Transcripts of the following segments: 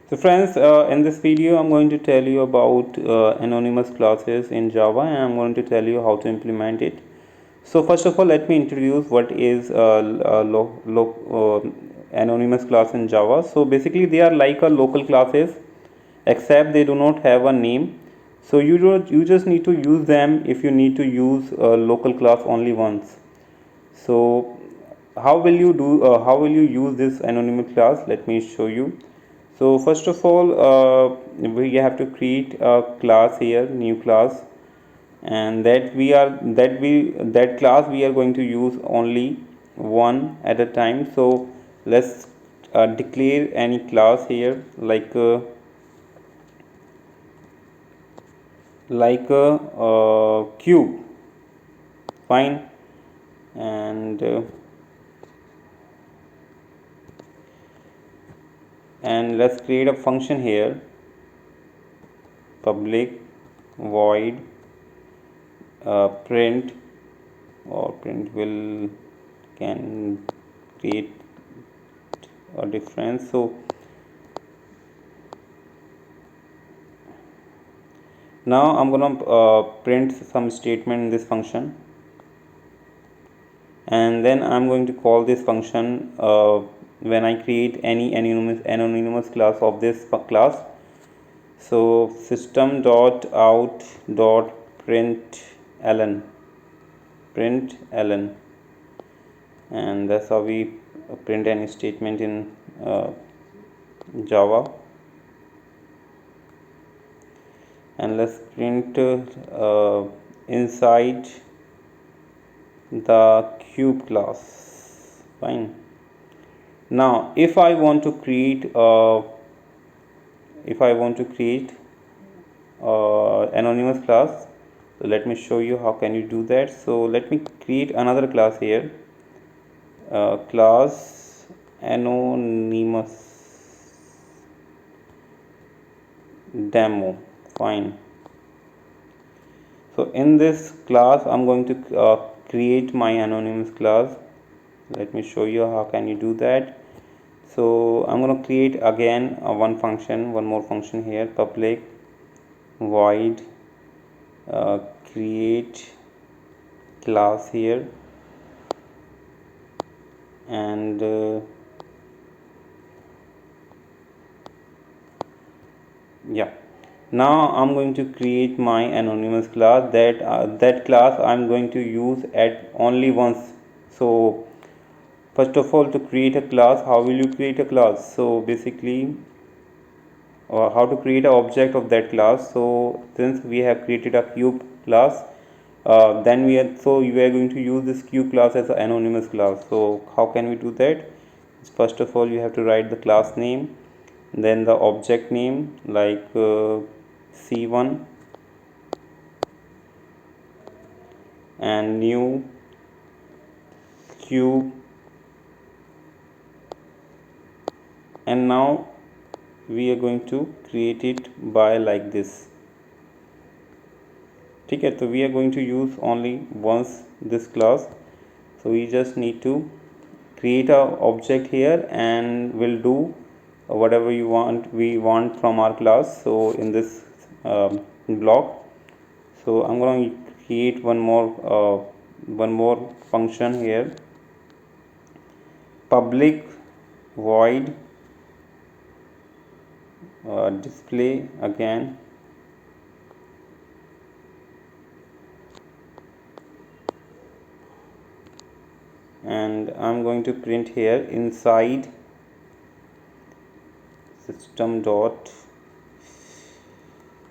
So friends, in this video I'm going to tell you about anonymous classes in Java, and I'm going to tell you how to implement it. So first of all, let me introduce what is anonymous class in Java. So basically they are like a local classes, except they do not have a name. So you just need to use them if you need to use a local class only once. So how will you use this anonymous class? Let me show you. So first of all, we have to create a class here, new class, and that class we are going to use only one at a time. So let's declare any class here, like a cube. Fine. And let's create a function here, public void print, or print will can create a difference. So now I'm gonna print some statement in this function, and then I'm going to call this function when I create any anonymous class of this class. So system dot out dot println, and that's how we print any statement in Java. And let's print inside the cube class. Fine. Now if I want to create anonymous class, so let me show you how can you do that. So let me create another class here, class anonymous demo. Fine. So in this class I'm going to create my anonymous class. Let me show you how can you do that. So I'm going to create again one more function here, public void create class here, and yeah, now I'm going to create my anonymous class. That class I'm going to use at only once. So first of all, to create a class, how will you create a class? So basically, how to create an object of that class. So since we have created a cube class, then we are going to use this cube class as an anonymous class. So how can we do that? First of all, you have to write the class name, then the object name, like c1, and new cube, and now we are going to create it by like this. Okay, so we are going to use only once this class. So we just need to create a object here, and we'll do whatever we want from our class. So in this block, so I'm going to create one more function here, public void display again, and I'm going to print here inside system dot,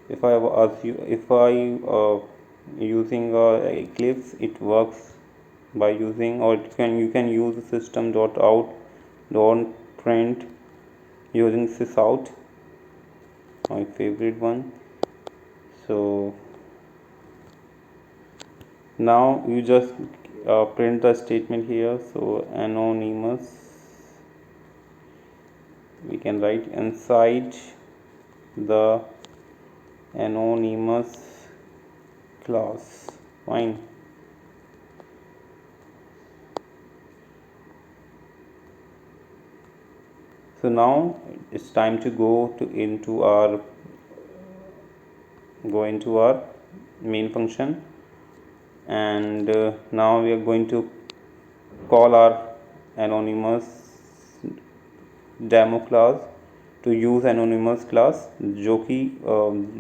if I using Eclipse, it works by using, or you can use system dot out dot print using sysout, my favorite one. So now you just print the statement here. So anonymous, we can write inside the anonymous class. Fine. So now it's time to go into our main function, and now we are going to call our anonymous demo class to use anonymous class जो कि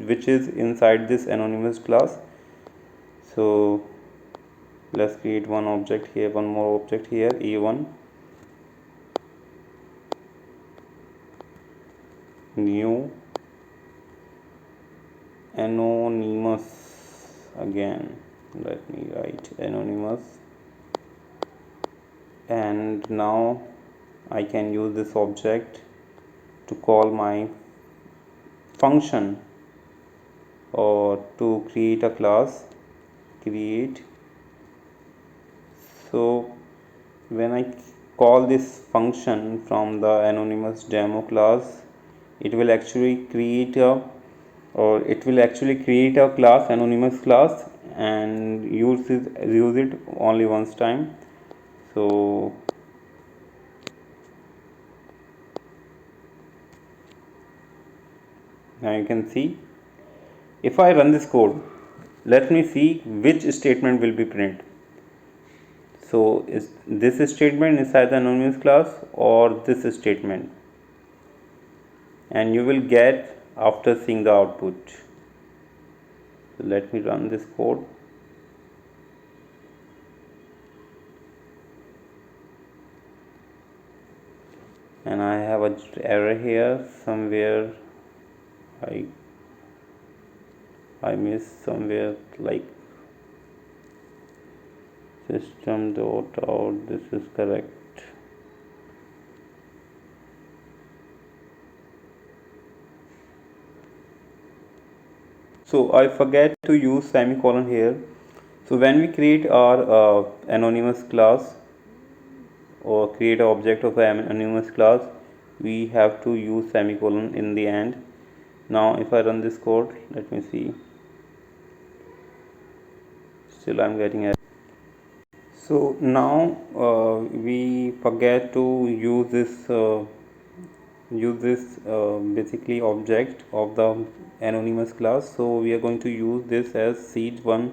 which is inside this anonymous class. So let's create one object here, one more object here, a1 new anonymous. Again let me write anonymous, and now I can use this object to call my function or to create a class create. So when I call this function from the anonymous demo class, it will actually create a class, anonymous class, and use it only once time. So now you can see, if I run this code, let me see which statement will be print. So is this statement inside the anonymous class or this statement? And you will get after seeing the output. So let me run this code. And I have an error here somewhere. I missed somewhere, like system dot out. This is correct. So I forget to use semicolon here. So when we create our anonymous class or create an object of an anonymous class, we have to use semicolon in the end. Now if I run this code, let me see, still I'm getting error. So now we forget to use this basically object of the anonymous class. So we are going to use this as seed1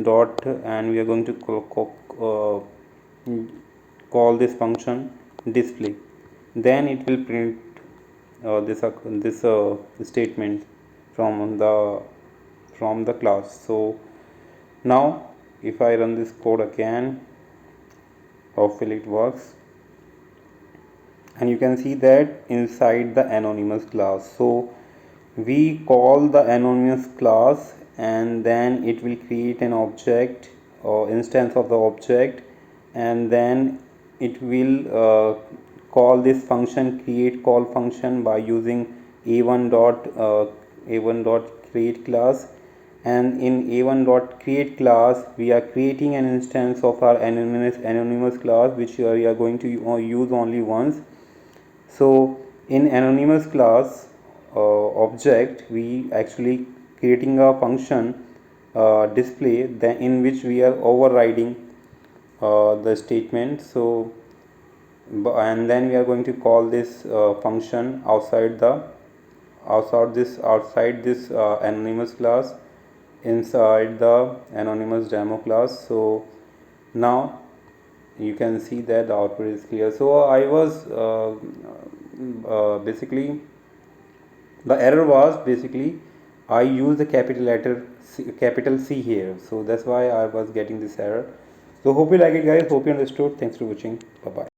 dot, and we are going to call this function display. Then it will print this statement from the class. So now if I run this code again, hopefully it works, and you can see that inside the anonymous class, so we call the anonymous class and then it will create an object or instance of the object, and then it will call this function create call function by using a1 dot create class. And in a1 dot create class we are creating an instance of our anonymous class, which we are going to use only once. So in anonymous class object, we actually creating a function display in which we are overriding the statement. So and then we are going to call this function outside this anonymous class inside the anonymous demo class. So now you can see that the output is clear. So I was basically, the error was basically I used the capital C here, so that's why I was getting this error. So hope you like it, guys. Hope you understood. Thanks for watching. Bye bye.